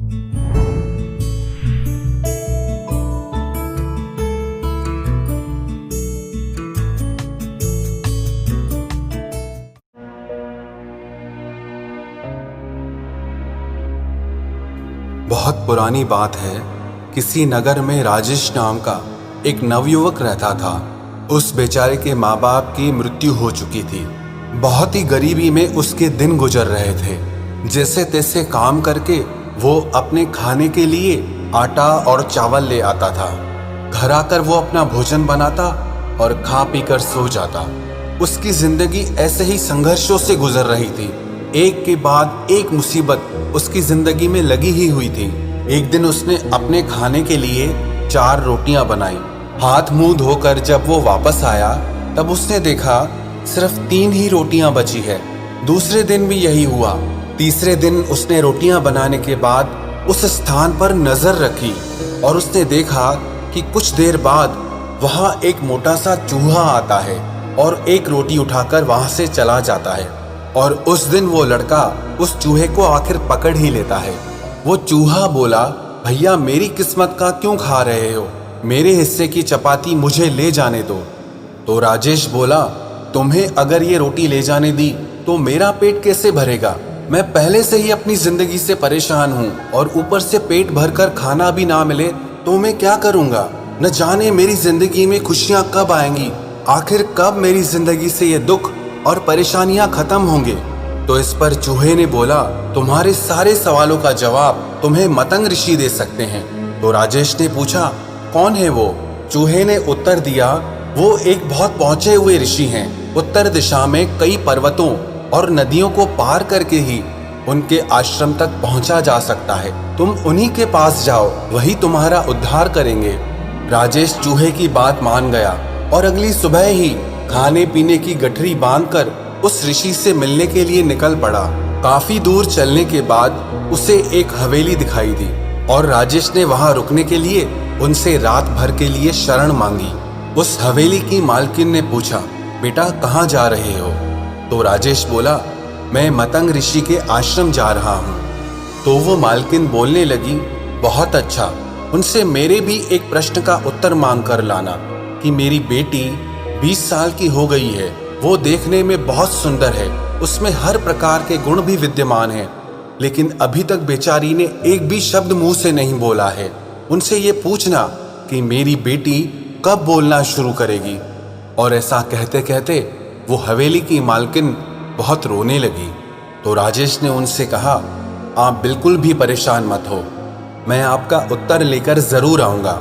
बहुत पुरानी बात है। किसी नगर में राजेश नाम का एक नवयुवक रहता था। उस बेचारे के माँ बाप की मृत्यु हो चुकी थी। बहुत ही गरीबी में उसके दिन गुजर रहे थे। जैसे तैसे काम करके वो अपने खाने के लिए आटा और चावल ले आता था। घर आकर वो अपना भोजन बनाता और खा पीकर सो जाता। उसकी जिंदगी ऐसे ही संघर्षों से गुजर रही थी। एक के बाद एक मुसीबत उसकी जिंदगी में लगी ही हुई थी। एक दिन उसने अपने खाने के लिए 4 रोटियां बनाई। हाथ मुंह धोकर जब वो वापस आया तब उसने देखा सिर्फ 3 ही रोटियां बची है। दूसरे दिन भी यही हुआ। तीसरे दिन उसने रोटियां बनाने के बाद उस स्थान पर नजर रखी और उसने देखा कि कुछ देर बाद वहां एक मोटा सा चूहा आता है और एक रोटी उठाकर वहां से चला जाता है। और उस दिन वो लड़का उस चूहे को आखिर पकड़ ही लेता है। वो चूहा बोला, भैया मेरी किस्मत का क्यों खा रहे हो? मेरे हिस्से की चपाती मुझे ले जाने दो। तो राजेश बोला, तुम्हें अगर ये रोटी ले जाने दी तो मेरा पेट कैसे भरेगा? मैं पहले से ही अपनी जिंदगी से परेशान हूँ और ऊपर से पेट भरकर खाना भी ना मिले तो मैं क्या करूँगा? न जाने मेरी जिंदगी में खुशियाँ कब आएंगी। आखिर कब मेरी जिंदगी से ये दुख और परेशानियां खत्म होंगे? तो इस पर चूहे ने बोला, तुम्हारे सारे सवालों का जवाब तुम्हें मतंग ऋषि दे सकते हैं। तो राजेश ने पूछा, कौन है वो? चूहे ने उत्तर दिया, वो एक बहुत पहुंचे हुए ऋषि हैं। उत्तर दिशा में कई पर्वतों और नदियों को पार करके ही उनके आश्रम तक पहुंचा जा सकता है। तुम उन्हीं के पास जाओ, वही तुम्हारा उद्धार करेंगे। राजेश चूहे की बात मान गया और अगली सुबह ही खाने पीने की गठरी बांधकर उस ऋषि से मिलने के लिए निकल पड़ा। काफी दूर चलने के बाद उसे एक हवेली दिखाई दी और राजेश ने वहां रुकने के लिए उनसे रात भर के लिए शरण मांगी। उस हवेली की मालकिन ने पूछा, बेटा कहाँ जा रहे हो? तो राजेश बोला, मैं मतंग ऋषि के आश्रम जा रहा हूँ। तो वो मालकिन बोलने लगी, बहुत अच्छा, उनसे मेरे भी एक प्रश्न का उत्तर मांग कर लाना कि मेरी बेटी 20 साल की हो गई है। वो देखने में बहुत सुंदर है, उसमें हर प्रकार के गुण भी विद्यमान हैं, लेकिन अभी तक बेचारी ने एक भी शब्द मुंह से नहीं बोला है। उनसे ये पूछना कि मेरी बेटी कब बोलना शुरू करेगी। और ऐसा कहते कहते वो हवेली की मालकिन बहुत रोने लगी। तो राजेश ने उनसे कहा, आप बिल्कुल भी परेशान मत हो, मैं आपका उत्तर लेकर जरूर आऊँगा।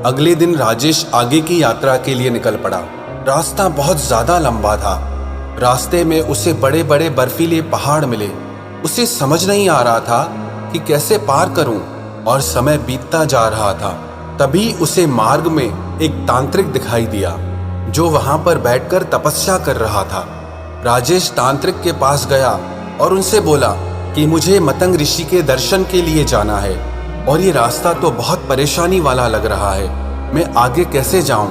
अगले दिन राजेश आगे की यात्रा के लिए निकल पड़ा। रास्ता बहुत ज्यादा लंबा था। रास्ते में उसे बड़े बड़े बर्फीले पहाड़ मिले। उसे समझ नहीं आ रहा था कि कैसे पार करूं और समय बीतता जा रहा था। तभी उसे मार्ग में एक तांत्रिक दिखाई दिया जो वहां पर बैठकर तपस्या कर रहा था। राजेश तांत्रिक के पास गया और उनसे बोला कि मुझे मतंग ऋषि के दर्शन के लिए जाना है और ये रास्ता तो बहुत परेशानी वाला लग रहा है, मैं आगे कैसे जाऊं?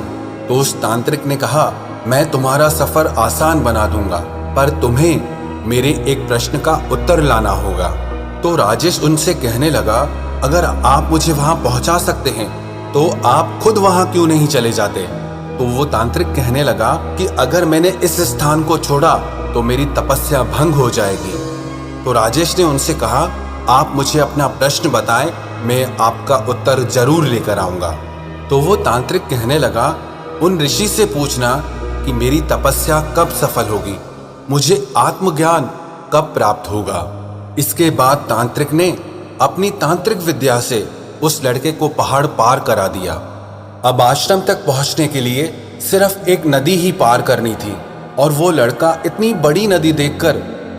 तो उस तांत्रिक ने कहा, मैं तुम्हारा सफर आसान बना दूंगा, पर तुम्हें मेरे एक प्रश्न का उत्तर लाना होगा। तो राजेश उनसे कहने लगा, अगर आप मुझे वहां पहुंचा सकते हैं तो आप खुद वहां क्यों नहीं चले जाते? तो वो तांत्रिक कहने लगा कि अगर मैंने इस स्थान को छोड़ा तो मेरी तपस्या भंग हो जाएगी। तो राजेश ने उनसे कहा, आप मुझे अपना प्रश्न बताएं, मैं आपका उत्तर जरूर लेकर आऊंगा। तो वो तांत्रिक कहने लगा, उन ऋषि से पूछना कि मेरी तपस्या कब सफल होगी, मुझे आत्मज्ञान कब प्राप्त होगा। इसके बाद तांत्रिक ने अपनी तांत्रिक विद्या से उस लड़के को पहाड़ पार करा दिया। अब आश्रम तक पहुंचने के लिए सिर्फ एक नदी ही पार करनी थी और वो लड़का इतनी बड़ी नदी देखकर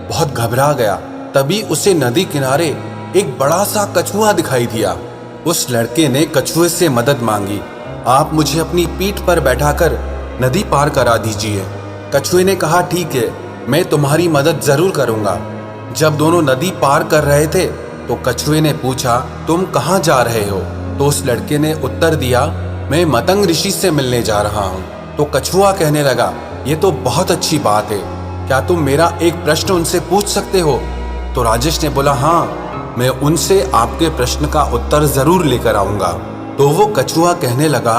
बहुत घबरा गया। तभी उसे नदी किनारे एक बड़ा सा कछुआ दिखाई दिया। उस लड़के ने कछुए से मदद मांगी, आप मुझे अपनी पीठ पर बैठाकर नदी पार करा दीजिए। कछुए ने कहा, ठीक है, मैं तुम्हारी मदद जरूर करूंगा। जब दोनों नदी पार कर रहे थे तो कछुए ने पूछा, तुम कहाँ जा रहे हो? तो उस लड़के ने उत्तर दिया, मैं मतंग ऋषि से मिलने जा रहा हूँ। तो कछुआ कहने लगा, ये तो बहुत अच्छी बात है, क्या तुम मेरा एक प्रश्न उनसे पूछ सकते हो? तो राजेश ने बोला, हाँ, मैं उनसे आपके प्रश्न का उत्तर जरूर लेकर आऊंगा। तो वो कछुआ कहने लगा,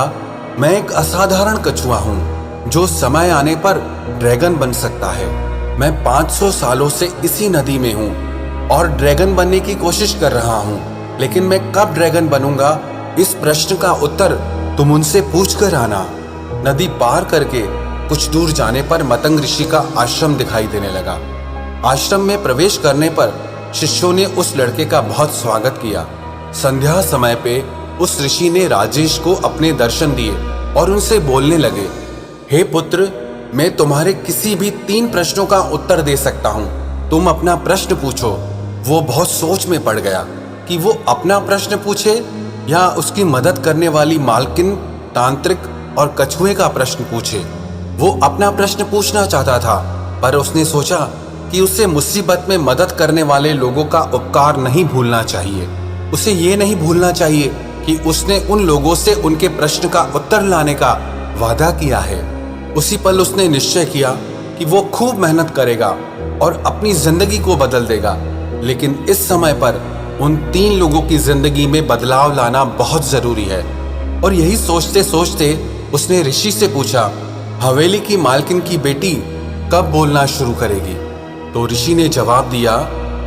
मैं एक असाधारण कछुआ हूँ जो समय आने पर ड्रैगन बन सकता है। मैं 500 सालों से इसी नदी में हूँ और ड्रैगन बनने की कोशिश कर रहा हूँ, लेकिन मैं कब ड्रैगन बनूंगा इस प्रश्न का उत्तर तुम उनसे पूछ कर आना। नदी पार करके कुछ दूर जाने पर मतंग ऋषि का आश्रम दिखाई देने लगा। आश्रम में प्रवेश करने पर शिष्यों ने उस लड़के का बहुत स्वागत किया। संध्या समय पे उस ऋषि ने राजेश को अपने दर्शन दिए और उनसे बोलने लगे, हे पुत्र, मैं तुम्हारे किसी भी 3 प्रश्नों का उत्तर दे सकता हूँ, तुम अपना प्रश्न पूछो। वो बहुत सोच में पड़ गया कि वो अपना प्रश्न पूछे या उसकी मदद करने वाली मालकिन, तांत्रिक और कछुए का प्रश्न पूछे। वो अपना प्रश्न पूछना चाहता था, पर उसने सोचा कि उसे मुसीबत में मदद करने वाले लोगों का उपकार नहीं भूलना चाहिए। उसे ये नहीं भूलना चाहिए कि उसने उन लोगों से उनके प्रश्न का उत्तर लाने का वादा किया है। उसी पल उसने निश्चय किया कि वो खूब मेहनत करेगा और अपनी जिंदगी को बदल देगा। लेकिन इस समय पर उन 3 लोगों की जिंदगी में बदलाव लाना बहुत जरूरी है। और यही सोचते सोचते उसने ऋषि से पूछा, हवेली की मालकिन की बेटी कब बोलना शुरू करेगी? तो ऋषि ने जवाब दिया,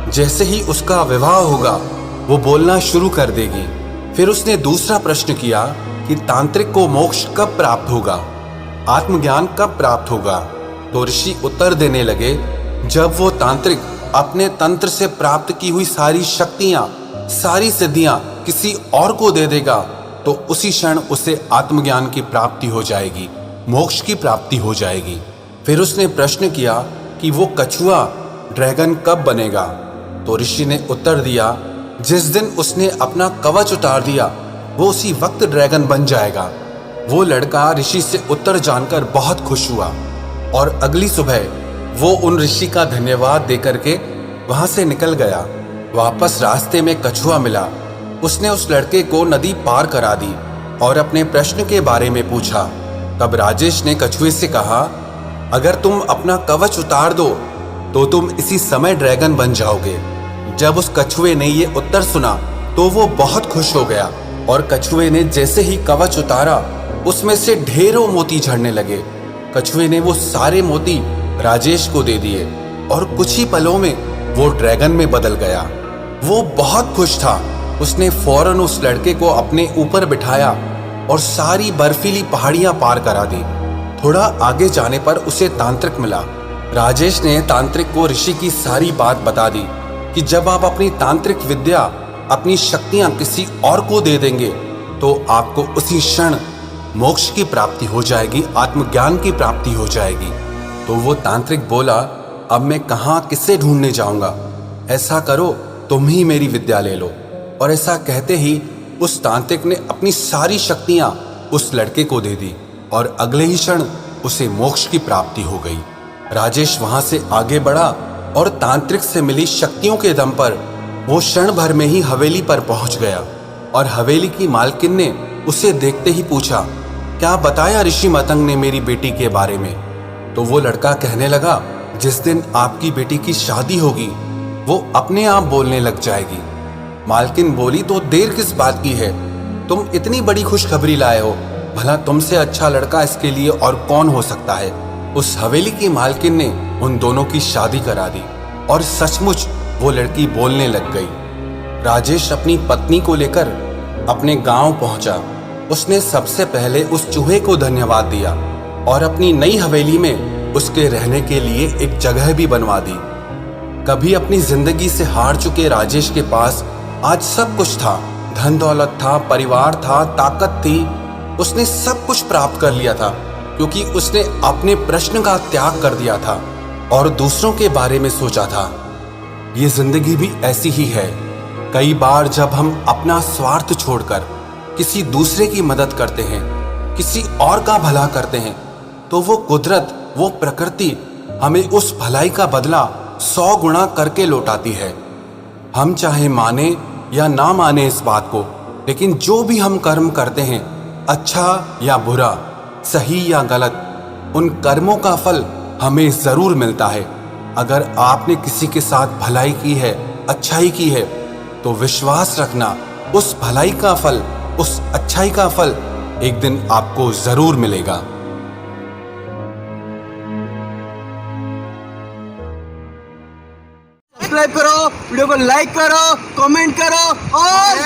जैसे ही उसका विवाह होगा वो बोलना शुरू कर देगी। फिर उसने दूसरा प्रश्न किया कि तांत्रिक को मोक्ष कब प्राप्त होगा, आत्मज्ञान कब प्राप्त होगा? तो ऋषि उत्तर देने लगे, जब वो तांत्रिक अपने तंत्र से प्राप्त की हुई सारी शक्तियां, सारी सिद्धियां किसी और को दे देगा तो उसी क्षण उसे आत्मज्ञान की प्राप्ति हो जाएगी, मोक्ष की प्राप्ति हो जाएगी। फिर उसने प्रश्न किया कि वो कछुआ ड्रैगन कब बनेगा? तो ऋषि ने उत्तर दिया, जिस दिन उसने अपना कवच उतार दिया वो उसी वक्त ड्रैगन बन जाएगा। वो लड़का ऋषि से उत्तर जानकर बहुत खुश हुआ और अगली सुबह वो उन ऋषि का धन्यवाद देकर के वहां से निकल गया। वापस रास्ते में कछुआ मिला। उसने उस लड़के को नदी पार करा दी और अपने प्रश्न के बारे में पूछा। तब राजेश ने कछुए से कहा, अगर तुम अपना कवच उतार दो तो तुम इसी समय ड्रैगन बन जाओगे। जब उस कछुए ने ये उत्तर सुना तो वो बहुत खुश हो गया और कछुए ने जैसे ही कवच उतारा उसमें से ढेरों मोती झड़ने लगे। कछुए ने वो सारे मोती राजेश को दे दिए और कुछ ही पलों में वो ड्रैगन में बदल गया। वो बहुत खुश था। उसने फौरन उस लड़के को अपने ऊपर बिठाया और सारी बर्फीली पहाड़ियां पार करा दी। थोड़ा आगे जाने पर उसे तांत्रिक मिला। राजेश ने तांत्रिक को ऋषि की सारी बात बता दी कि जब आप अपनी तांत्रिक विद्या, अपनी शक्तियां किसी और को दे देंगे तो आपको उसी क्षण मोक्ष की प्राप्ति हो जाएगी, आत्मज्ञान की प्राप्ति हो जाएगी। तो वो तांत्रिक बोला, अब मैं कहाँ किसे ढूंढने जाऊंगा? ऐसा करो, तुम ही मेरी विद्या ले लो। और ऐसा कहते ही उस तांत्रिक ने अपनी सारी शक्तियां उस लड़के को दे दी और अगले ही क्षण उसे मोक्ष की प्राप्ति हो गई। राजेश वहां से आगे बढ़ा और तांत्रिक से मिली शक्तियों के दम पर वो क्षण भर में ही हवेली पर पहुंच गया। और हवेली की मालकिन ने उसे देखते ही पूछा, क्या बताया ऋषि मतंग ने मेरी बेटी के बारे में? तो वो लड़का कहने लगा, जिस दिन आपकी बेटी की शादी होगी वो अपने आप बोलने लग जाएगी। मालकिन बोली, तो देर किस बात की है? तुम इतनी बड़ी खुशखबरी लाए हो, भला तुमसे अच्छा लड़का इसके लिए और कौन हो सकता है? उस हवेली की मालकिन ने उन दोनों की शादी करा दी और सचमुच वो लड़की बोलने लग गई। राजेश अपनी पत्नी को लेकर अपने गांव पहुंचा। उसने सबसे पहले उस चूहे को धन्यवाद दिया और अपनी नई हवेली में उसके रहने के लिए एक जगह भी बनवा दी। कभी अपनी जिंदगी से हार चुके राजेश के पास आज सब कुछ था। धन दौलत था, परिवार था, ताकत थी। उसने सब कुछ प्राप्त कर लिया था क्योंकि उसने अपने प्रश्न का त्याग कर दिया था और दूसरों के बारे में सोचा था। ये जिंदगी भी ऐसी ही है। कई बार जब हम अपना स्वार्थ छोड़कर किसी दूसरे की मदद करते हैं, किसी और का भला करते हैं, तो वो कुदरत, वो प्रकृति हमें उस भलाई का बदला 100 गुना करके लौटाती है। हम चाहे माने या ना माने इस बात को, लेकिन जो भी हम कर्म करते हैं, अच्छा या बुरा, सही या गलत, उन कर्मों का फल हमें जरूर मिलता है। अगर आपने किसी के साथ भलाई की है, अच्छाई की है, तो विश्वास रखना उस भलाई का फल, उस अच्छाई का फल एक दिन आपको जरूर मिलेगा। सब्सक्राइब करो, वीडियो को लाइक करो, कमेंट करो और